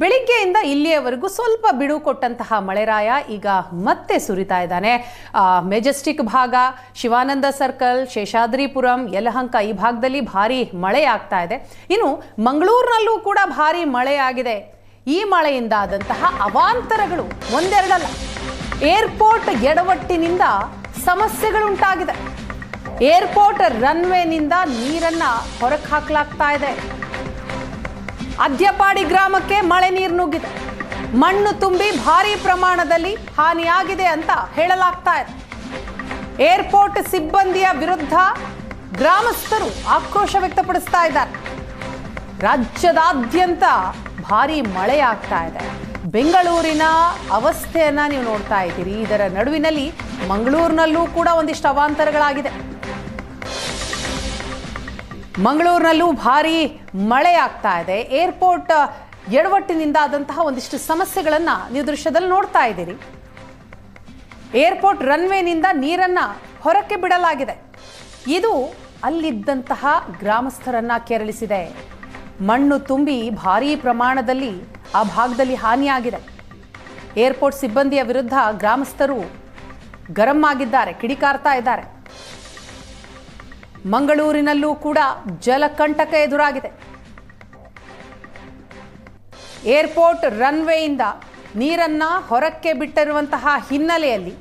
ಬೆಳಿಗ್ಗೆಯಿಂದ ಇಲ್ಲಿಯವರೆಗೂ ಸ್ವಲ್ಪ ಬಿಡು ಕೊಟ್ಟಂತಹ ಮಳೆರಾಯ ಈಗ ಮತ್ತೆ ಸುರಿತಾ ಇದ್ದಾನೆ. ಮೆಜೆಸ್ಟಿಕ್ ಭಾಗ, ಶಿವಾನಂದ ಸರ್ಕಲ್, ಶೇಷಾದ್ರಿಪುರಂ, ಯಲಹಂಕ ಈ ಭಾಗದಲ್ಲಿ ಭಾರಿ ಮಳೆ ಆಗ್ತಾ ಇದೆ. ಇನ್ನು ಮಂಗಳೂರಿನಲ್ಲೂ ಕೂಡ ಭಾರಿ ಮಳೆಯಾಗಿದೆ. ಈ ಮಳೆಯಿಂದ ಆದಂತಹ ಅವಾಂತರಗಳು ಒಂದೆರಡಲ್ಲ. ಏರ್ಪೋರ್ಟ್ ಎಡವಟ್ಟಿನಿಂದ ಸಮಸ್ಯೆಗಳುಂಟಾಗಿದೆ. ಏರ್ಪೋರ್ಟ್ ರನ್ವೇನಿಂದ ನೀರನ್ನ ಹೊರಕ್ಕೆ ಹಾಕಲಾಗ್ತಾ ಇದೆ. ಅದ್ಯಪಾಡಿ ಗ್ರಾಮಕ್ಕೆ ಮಳೆ ನೀರು ನುಗ್ಗಿದೆ. ಮಣ್ಣು ತುಂಬಿ ಭಾರಿ ಪ್ರಮಾಣದಲ್ಲಿ ಹಾನಿಯಾಗಿದೆ ಅಂತ ಹೇಳಲಾಗ್ತಾ ಇದೆ. ಏರ್ಪೋರ್ಟ್ ಸಿಬ್ಬಂದಿಯ ವಿರುದ್ಧ ಗ್ರಾಮಸ್ಥರು ಆಕ್ರೋಶ ವ್ಯಕ್ತಪಡಿಸ್ತಾ ಇದ್ದಾರೆ. ರಾಜ್ಯದಾದ್ಯಂತ ಭಾರಿ ಮಳೆ ಆಗ್ತಾ ಇದೆ. ಬೆಂಗಳೂರಿನ ಅವಸ್ಥೆಯನ್ನ ನೀವು ನೋಡ್ತಾ ಇದ್ದೀರಿ. ಇದರ ನಡುವಿನಲ್ಲಿ ಮಂಗಳೂರಿನಲ್ಲೂ ಕೂಡ ಒಂದಿಷ್ಟು ಅವಾಂತರಗಳಾಗಿದೆ. ಮಂಗಳೂರಿನಲ್ಲೂ ಭಾರಿ ಮಳೆ ಆಗ್ತಾ ಇದೆ. ಏರ್ಪೋರ್ಟ್ ಎಡವಟ್ಟಿನಿಂದ ಆದಂತಹ ಒಂದಿಷ್ಟು ಸಮಸ್ಯೆಗಳನ್ನು ನೀವು ದೃಶ್ಯದಲ್ಲಿ ನೋಡ್ತಾ ಇದ್ದೀರಿ. ಏರ್ಪೋರ್ಟ್ ರನ್ವೇನಿಂದ ನೀರನ್ನ ಹೊರಕ್ಕೆ ಬಿಡಲಾಗಿದೆ. ಇದು ಅಲ್ಲಿದ್ದಂತಹ ಗ್ರಾಮಸ್ಥರನ್ನ ಕೆರಳಿಸಿದೆ. ಮಣ್ಣು ತುಂಬಿ ಭಾರೀ ಪ್ರಮಾಣದಲ್ಲಿ ಆ ಭಾಗದಲ್ಲಿ ಹಾನಿಯಾಗಿದೆ. ಏರ್ಪೋರ್ಟ್ ಸಿಬ್ಬಂದಿಯ ವಿರುದ್ಧ ಗ್ರಾಮಸ್ಥರು ಗರಂ ಆಗಿದ್ದಾರೆ, ಕಿಡಿಕಾರ್ತಾ ಇದ್ದಾರೆ. ಮಂಗಳೂರಿನಲ್ಲೂ ಕೂಡ ಜಲಕಂಟಕ ಎದುರಾಗಿದೆ. ಏರ್ಪೋರ್ಟ್ ರನ್ವೇಯಿಂದ ನೀರನ್ನ ಹೊರಕ್ಕೆ ಬಿಟ್ಟಿರುವಂತಹ ಹಿನ್ನೆಲೆಯಲ್ಲಿ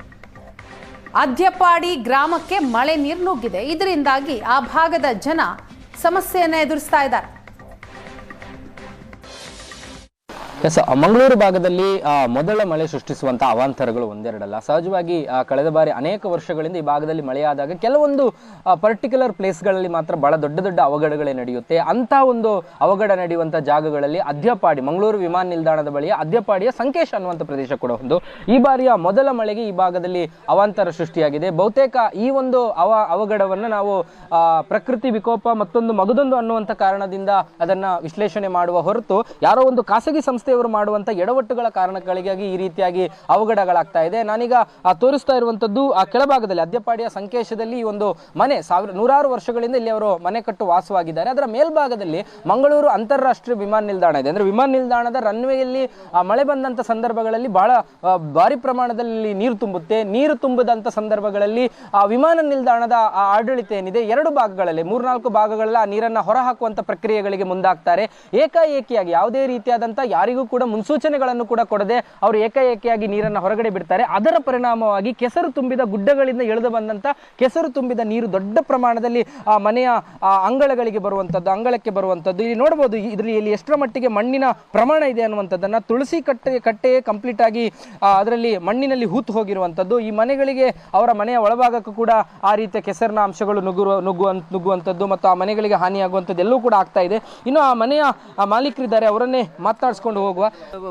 ಅದ್ಯಪಾಡಿ ಗ್ರಾಮಕ್ಕೆ ಮಳೆ ನೀರು ನುಗ್ಗಿದೆ. ಇದರಿಂದಾಗಿ ಆ ಭಾಗದ ಜನ ಸಮಸ್ಯೆಯನ್ನು ಎದುರಿಸ್ತಾ ಇದ್ದಾರೆ. ಎಸ್, ಮಂಗಳೂರು ಭಾಗದಲ್ಲಿ ಮೊದಲ ಮಳೆ ಸೃಷ್ಟಿಸುವಂತಹ ಅವಾಂತರಗಳು ಒಂದೆರಡಲ್ಲ. ಸಹಜವಾಗಿ ಕಳೆದ ಬಾರಿ ಅನೇಕ ವರ್ಷಗಳಿಂದ ಈ ಭಾಗದಲ್ಲಿ ಮಳೆಯಾದಾಗ ಕೆಲವೊಂದು ಪರ್ಟಿಕ್ಯುಲರ್ ಪ್ಲೇಸ್ಗಳಲ್ಲಿ ಮಾತ್ರ ಬಹಳ ದೊಡ್ಡ ದೊಡ್ಡ ಅವಘಡಗಳೇ ನಡೆಯುತ್ತೆ. ಅಂತ ಒಂದು ಅವಘಡ ನಡೆಯುವಂಥ ಜಾಗಗಳಲ್ಲಿ ಅದ್ಯಪಾಡಿ, ಮಂಗಳೂರು ವಿಮಾನ ನಿಲ್ದಾಣದ ಬಳಿಯ ಅದ್ಯಪಾಡಿಯ ಸಂಕೇಶ ಅನ್ನುವಂಥ ಪ್ರದೇಶ ಕೂಡ ಒಂದು. ಈ ಬಾರಿಯ ಮೊದಲ ಮಳೆಗೆ ಈ ಭಾಗದಲ್ಲಿ ಅವಾಂತರ ಸೃಷ್ಟಿಯಾಗಿದೆ. ಬಹುತೇಕ ಈ ಒಂದು ಅವಘಡವನ್ನು ನಾವು ಪ್ರಕೃತಿ ವಿಕೋಪ ಮತ್ತೊಂದು ಮಗದೊಂದು ಅನ್ನುವಂಥ ಕಾರಣದಿಂದ ಅದನ್ನ ವಿಶ್ಲೇಷಣೆ ಮಾಡುವ ಹೊರತು ಯಾರೋ ಒಂದು ಖಾಸಗಿ ಸಂಸ್ಥೆ ಮಾಡುವಂತ ಎಡವಟ್ಟುಗಳ ಕಾರಣಗಳಿಗಾಗಿ ಈ ರೀತಿಯಾಗಿ ಅವಘಡಗಳಾಗ್ತಾ ಇದೆ. ನಾನೀಗ ತೋರಿಸ್ತಾ ಇರುವಂತದ್ದು ಆ ಕೆಳಭಾಗದಲ್ಲಿ ಅದ್ಯಪಾಡಿಯ ಸಂಕೇಶದಲ್ಲಿ ಈ ಒಂದು ಮನೆ ನೂರಾರು ವರ್ಷಗಳಿಂದ ಇಲ್ಲಿ ಅವರು ಮನೆ ಕಟ್ಟು ವಾಸವಾಗಿದ್ದಾರೆ. ಅದರ ಮೇಲ್ಭಾಗದಲ್ಲಿ ಮಂಗಳೂರು ಅಂತಾರಾಷ್ಟ್ರೀಯ ವಿಮಾನ ನಿಲ್ದಾಣ ಇದೆ. ಅಂದ್ರೆ ವಿಮಾನ ನಿಲ್ದಾಣದ ರನ್ವೇಯಲ್ಲಿ ಮಳೆ ಬಂದಂತ ಸಂದರ್ಭಗಳಲ್ಲಿ ಬಹಳ ಭಾರಿ ಪ್ರಮಾಣದಲ್ಲಿ ನೀರು ತುಂಬುತ್ತೆ. ನೀರು ತುಂಬಿದಂತ ಸಂದರ್ಭಗಳಲ್ಲಿ ಆ ವಿಮಾನ ನಿಲ್ದಾಣದ ಆಡಳಿತ ಏನಿದೆ ಎರಡು ಭಾಗಗಳಲ್ಲಿ 3-4 ಭಾಗಗಳಲ್ಲಿ ಆ ನೀರನ್ನ ಹೊರಹಾಕುವಂತ ಪ್ರಕ್ರಿಯೆಗಳಿಗೆ ಮುಂದಾಗ್ತಾರೆ. ಏಕಾಏಕಿಯಾಗಿ ಯಾವುದೇ ರೀತಿಯಾದಂತ ಯಾರಿಗೂ ಕೂಡ ಮುನ್ಸೂಚನೆಗಳನ್ನು ಕೂಡ ಕೊಡದೆ ಅವರು ಏಕಾಏಕಿಯಾಗಿ ನೀರನ್ನು ಹೊರಗಡೆ ಬಿಡ್ತಾರೆ. ಅದರ ಪರಿಣಾಮವಾಗಿ ಕೆಸರು ತುಂಬಿದ ಗುಡ್ಡಗಳಿಂದ ಎಳೆದು ಬಂದಂತ ಕೆಸರು ತುಂಬಿದ ನೀರು ದೊಡ್ಡ ಪ್ರಮಾಣದಲ್ಲಿ ಆ ಮನೆಯ ಅಂಗಳಗಳಿಗೆ ಬರುವಂತದ್ದು, ಅಂಗಳಕ್ಕೆ ಬರುವಂತದ್ದು ಇಲ್ಲಿ ನೋಡಬಹುದು. ಇದರಲ್ಲಿ ಎಷ್ಟರ ಮಟ್ಟಿಗೆ ಮಣ್ಣಿನ ಪ್ರಮಾಣ ಇದೆ ಅನ್ನುವಂಥದ್ದನ್ನ ತುಳಸಿ ಕಟ್ಟೆ ಕಂಪ್ಲೀಟ್ ಆಗಿ ಅದರಲ್ಲಿ ಮಣ್ಣಿನಲ್ಲಿ ಹೂತು ಹೋಗಿರುವಂತದ್ದು. ಈ ಮನೆಗಳಿಗೆ ಅವರ ಮನೆಯ ಒಳಭಾಗಕ್ಕೂ ಕೂಡ ಆ ರೀತಿಯ ಕೆಸರಿನ ಅಂಶಗಳು ನುಗ್ಗುವಂಥದ್ದು ಮತ್ತು ಆ ಮನೆಗಳಿಗೆ ಹಾನಿಯಾಗುವಂಥದ್ದು ಎಲ್ಲವೂ ಕೂಡ ಆಗ್ತಾ ಇದೆ. ಇನ್ನು ಆ ಮನೆಯ ಮಾಲೀಕರಿದ್ದಾರೆ, ಅವರನ್ನೇ ಮಾತನಾಡಿಸ್ಕೊಂಡು ಹೋಗುವ.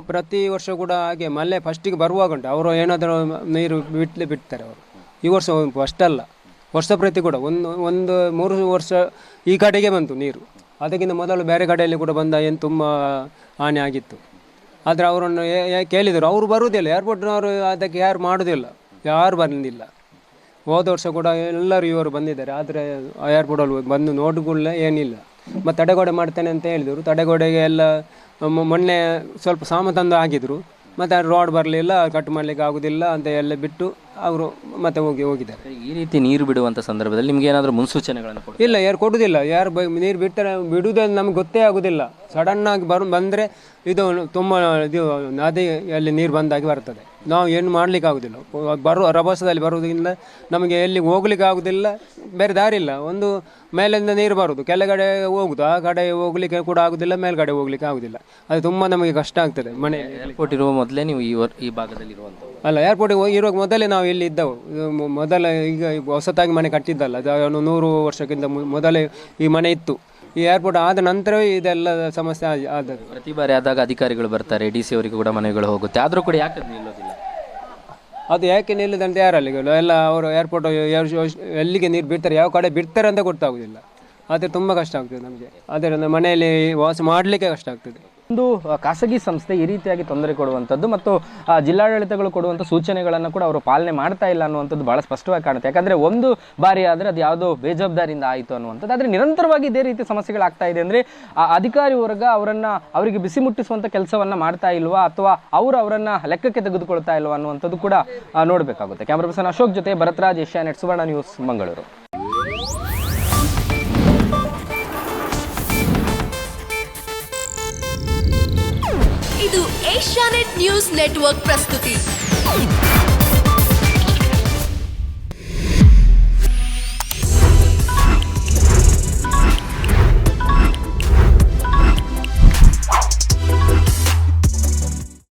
ಪ್ರತಿ ವರ್ಷ ಕೂಡ ಹಾಗೆ ಮಳೆ ಫಸ್ಟಿಗೆ ಬರುವಾಗ ಉಂಟು, ಅವರು ಏನಾದರೂ ನೀರು ಬಿಡ್ತಾರೆ. ಅವರು ಈ ವರ್ಷ ಫಸ್ಟ್ ಅಲ್ಲ, ವರ್ಷ ಪ್ರತಿ ಕೂಡ ಒಂದು 3 ವರ್ಷ ಈ ಕಡೆಗೆ ಬಂತು ನೀರು. ಅದಕ್ಕಿಂತ ಮೊದಲು ಬೇರೆ ಕಡೆಯಲ್ಲಿ ಕೂಡ ಬಂದ ಏನು ತುಂಬ ಹಾನಿ ಆಗಿತ್ತು. ಆದರೆ ಅವರನ್ನು ಕೇಳಿದರು, ಅವರು ಬರುವುದಿಲ್ಲ, ಏರ್ಪೋರ್ಟ್ನವರು ಅದಕ್ಕೆ ಯಾರು ಮಾಡೋದಿಲ್ಲ, ಯಾರು ಬಂದಿಲ್ಲ. ಹೋದ ವರ್ಷ ಕೂಡ ಎಲ್ಲರೂ ಇವರು ಬಂದಿದ್ದಾರೆ. ಆದರೆ ಏರ್ಪೋರ್ಟಲ್ಲಿ ಬಂದು ನೋಡಿಕೊಳ್ಳೆ ಏನಿಲ್ಲ. ಮತ್ತು ತಡೆಗೋಡೆ ಮಾಡ್ತೇನೆ ಅಂತ ಹೇಳಿದರು. ತಡೆಗೋಡೆಗೆ ಎಲ್ಲ ಮೊನ್ನೆ ಸ್ವಲ್ಪ ಸಾಮಾನು ತಂದು ಆಗಿದ್ರು. ಮತ್ತು ರೋಡ್ ಬರಲಿಲ್ಲ, ಕಟ್ ಮಾಡಲಿಕ್ಕೆ ಆಗೋದಿಲ್ಲ ಅಂತ ಎಲ್ಲ ಬಿಟ್ಟು ಅವರು ಮತ್ತೆ ಹೋಗಿದ್ದಾರೆ. ಈ ರೀತಿ ನೀರು ಬಿಡುವಂಥ ಸಂದರ್ಭದಲ್ಲಿ ನಿಮ್ಗೆ ಏನಾದರೂ ಮುನ್ಸೂಚನೆಗಳನ್ನು ಇಲ್ಲ, ಯಾರು ಕೊಡುವುದಿಲ್ಲ. ಯಾರು ನೀರು ಬಿಡುವುದೇ ನಮ್ಗೆ ಗೊತ್ತೇ ಆಗೋದಿಲ್ಲ. ಸಡನ್ನಾಗಿ ಬಂದರೆ ಇದು ತುಂಬ ಇದು ನದಿಯಲ್ಲಿ ನೀರು ಬಂದಾಗಿ ಬರ್ತದೆ. ನಾವು ಏನು ಮಾಡಲಿಕ್ಕೆ ಆಗೋದಿಲ್ಲ. ರಭಸದಲ್ಲಿ ಬರುವುದರಿಂದ ನಮಗೆ ಎಲ್ಲಿಗೆ ಹೋಗ್ಲಿಕ್ಕೆ ಆಗೋದಿಲ್ಲ, ಬೇರೆ ದಾರಿ ಇಲ್ಲ. ಒಂದು ಮೇಲಿಂದ ನೀರು ಬರುವುದು, ಕೆಳಗಡೆ ಹೋಗುದು, ಆ ಕಡೆ ಹೋಗ್ಲಿಕ್ಕೆ ಕೂಡ ಆಗೋದಿಲ್ಲ, ಮೇಲ್ಗಡೆ ಹೋಗ್ಲಿಕ್ಕೆ ಆಗೋದಿಲ್ಲ. ಅದು ತುಂಬ ನಮಗೆ ಕಷ್ಟ ಆಗ್ತದೆ. ಮನೆ ಏರ್ಪೋರ್ಟ್ ಇರುವ ಮೊದಲೇ ನೀವು ಈ ಭಾಗದಲ್ಲಿ ಇರುವಂಥ ಅಲ್ಲ, ಏರ್ಪೋರ್ಟ್ ಇರುವಾಗ ಮೊದಲೇ ನಾವು ಇಲ್ಲಿ ಇದ್ದವು. ಮೊದಲ ಈಗ ಹೊಸತಾಗಿ ಮನೆ ಕಟ್ಟಿದ್ದಲ್ಲ, ಅದು 100 ವರ್ಷಕ್ಕಿಂತ ಮೊದಲೇ ಈ ಮನೆ ಇತ್ತು. ಈ ಏರ್ಪೋರ್ಟ್ ಆದ ನಂತರವೇ ಇದೆಲ್ಲ ಸಮಸ್ಯೆ ಆದದ್ದು. ಪ್ರತಿ ಬಾರಿ ಆದಾಗ ಅಧಿಕಾರಿಗಳು ಬರ್ತಾರೆ, DC ಅವರಿಗೂ ಕೂಡ ಮನೆಗಳು ಹೋಗುತ್ತೆ, ಆದರೂ ಕೂಡ ಯಾಕೆ ನಿಲ್ಲೋದಿಲ್ಲ? ಅದು ಯಾಕೆ ನಿಲ್ಲದಂತ ಯಾರಲ್ಲಿ ಎಲ್ಲ ಅವರು ಏರ್ಪೋರ್ಟ್ ಎಲ್ಲಿಗೆ ನೀರು ಬಿಡ್ತಾರೆ, ಯಾವ ಕಡೆ ಬಿಡ್ತಾರೆ ಅಂತ ಗೊತ್ತಾಗೋದಿಲ್ಲ. ಆದರೆ ತುಂಬ ಕಷ್ಟ ಆಗ್ತದೆ ನಮಗೆ. ಅದರಿಂದ ಮನೆಯಲ್ಲಿ ವಾಸ ಮಾಡಲಿಕ್ಕೆ ಕಷ್ಟ ಆಗ್ತದೆ. ಒಂದು ಖಾಸಗಿ ಸಂಸ್ಥೆ ಈ ರೀತಿಯಾಗಿ ತೊಂದರೆ ಕೊಡುವಂಥದ್ದು ಮತ್ತು ಜಿಲ್ಲಾಡಳಿತಗಳು ಕೊಡುವಂಥ ಸೂಚನೆಗಳನ್ನು ಕೂಡ ಅವರು ಪಾಲನೆ ಮಾಡ್ತಾ ಇಲ್ಲ ಅನ್ನುವಂಥದ್ದು ಬಹಳ ಸ್ಪಷ್ಟವಾಗಿ ಕಾಣುತ್ತೆ. ಯಾಕಂದರೆ ಒಂದು ಬಾರಿ ಆದರೆ ಅದು ಯಾವುದೋ ಬೇಜವಾಬ್ದಾರಿಯಿಂದ ಆಯಿತು ಅನ್ನುವಂಥದ್ದು. ಆದರೆ ನಿರಂತರವಾಗಿ ಇದೇ ರೀತಿ ಸಮಸ್ಯೆಗಳಾಗ್ತಾ ಇದೆ ಅಂದರೆ ಆ ಅಧಿಕಾರಿ ವರ್ಗ ಅವರಿಗೆ ಬಿಸಿ ಮುಟ್ಟಿಸುವಂಥ ಕೆಲಸವನ್ನು ಮಾಡ್ತಾ ಇಲ್ವಾ ಅಥವಾ ಅವರನ್ನು ಲೆಕ್ಕಕ್ಕೆ ತೆಗೆದುಕೊಳ್ತಾ ಇಲ್ವಾ ಅನ್ನುವಂಥದ್ದು ಕೂಡ ನೋಡಬೇಕಾಗುತ್ತೆ. ಕ್ಯಾಮ್ರಾ ಪರ್ಸನ್ ಅಶೋಕ್ ಜೊತೆ ಭರತ್ರಾಜ್, ಏಷ್ಯಾನೆಟ್ ಸುವರ್ಣ ನ್ಯೂಸ್, ಮಂಗಳೂರು. ಇದು ಏಷ್ಯಾನೆಟ್ ನ್ಯೂಸ್ ನೆಟ್ವರ್ಕ್ ಪ್ರಸ್ತುತಿ.